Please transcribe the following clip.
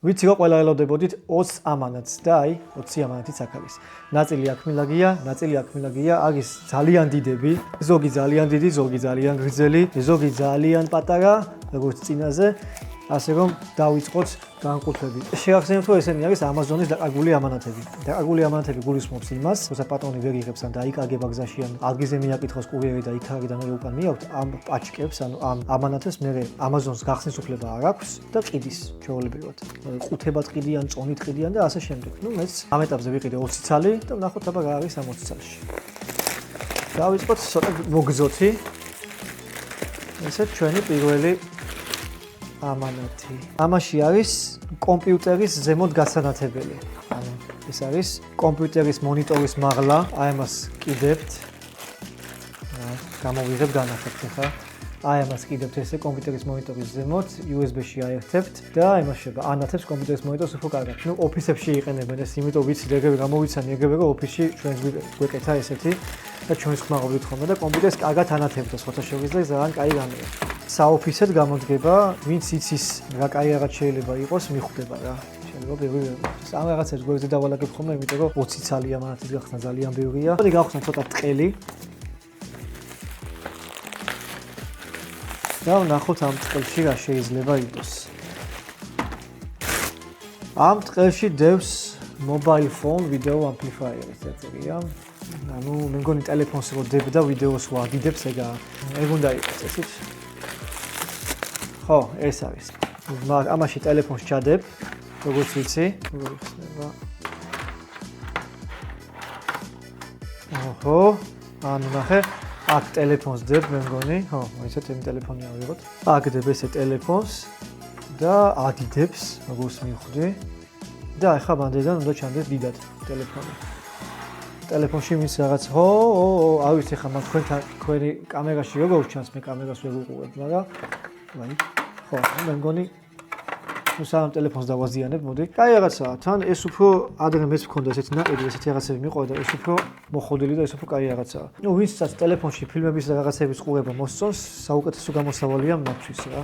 ვიცი რომ ყველა ელოდებოდით 20 ამანათს და აი 20 ამანათიც აქ არის. ნაწილი აქ მილაგია, ნაწილი აქ მილაგია, არის ძალიან დიდები, ზოგი ძალიან დიდი, ზოგი ძალიან გრძელი, ზოგი ძალიან პატარა, როგორც წინაზე, ასე რომ დავიწყოთ განკუთვები. შევახსენებთ რომ ესენი არის Amazon-ის დაკარგული ამანათები. დაკარგული ამანათები გულისხმობს იმას, როცა პატრონი ვერ იღებს ან დაიკარგება გზაში ან ადგილზე მიაკითხოს კურიერი და იქ არის და მე უკან მიაქვთ ამ პაჩკებს, ანუ ამ ამანათებს მე Amazon-ს გახსნის უფლება არ აქვს და ყიდის ჩვეულებრივად. ყუთებად ყიდიან, წონით ყიდიან და ასე შემდეგ. ნუ მეც ამ ეტაპზე ვიყიდე 20 ცალი და ვნახოთ აბა რა არის ამ 20 ცალში. დავიწყოთ ცოტა მოგზოთი. ესე ჩვენი პირველი ამანათი. ამაში არის კომპიუტერის ზემოთ გასანათებელი. ანუ ეს არის კომპიუტერის მონიტორის მაღლა, აი ამას კიდებთ. გამოვიღებ განახებთ ხა. აი ამას კიდებთ ესე კომპიუტერის მონიტორის ზემოთ, USB-ში აერთებთ და იმაშება ანათებს კომპიუტერის მონიტორს უფრო კარგად. ნუ ოფისებში იყენებენ ეს, იმიტომ ვიცი ეგრევე გამოვიცანი ეგრევე რომ ოფისში ჩვენს გვეკეთა ესეთი და ჩვენს ხმაურით ხოლმე და კომპიუტერს კარგად ანათებთ სხვათა შორის და ძალიან კაი გამია. საოფისედ გამოდგება, ვინც იცის რა კაი რაღაც შეიძლება იყოს, მიხვდება რა. შეიძლება ბევრი ამ რაღაცებს გვერდზე დავალაგებ ხოლმე, იმიტომ რომ 20 ცალი ამანათის გახსნა ძალიან ბევრია. მოდი გავხსნათ ცოტა ტყელი. და ვნახოთ ამ ტყელში რა შეიძლება იყოს. ამ ტყელში დევს mobile phone video amplifier-ი წერია. ანუ მე მგონი ტელეფონს რო დებ და ვიდეოს ვადიდებს ეგ უნდა იყოს ესეც. ხო, ეს არის. ამაში ტელეფონს ჩადებ, როგორც ვიცი, ხდება. ოჰო, ანუ ნახე, აქ ტელეფონს დებ, მე მგონი, ხო, ისეთ იმ ტელეფონი ავიღოთ. აქ დებ ესე ტელეფონს და ადიდებს, როგორც მივხვდი. და ახლა მანდიდან უნდა ჩანდეს დიდად ტელეფონი. ტელეფონში მის რაღაც არ ვიცი ხა მაგ თქვენი კამერაში როგორ ჩანს, მე კამერას ვერ ვუყურებ, მაგრამ აი ხო, მე მგონი სამ ტელეფონს დავაზიანებ, მოდი. კაი რაღაცაა, თან ეს უფრო ადრე მეც მქონდა ესეთი ნაყიდი, ესეთი რაღაცები მიყვა და ეს უფრო მოხოდილი და ეს უფრო კაი რაღაცაა. ნუ ვინცაც ტელეფონში ფილმების და რაღაცების ყურება მოსწონს, საუკეთესო გამოსავალია მათთვის რა.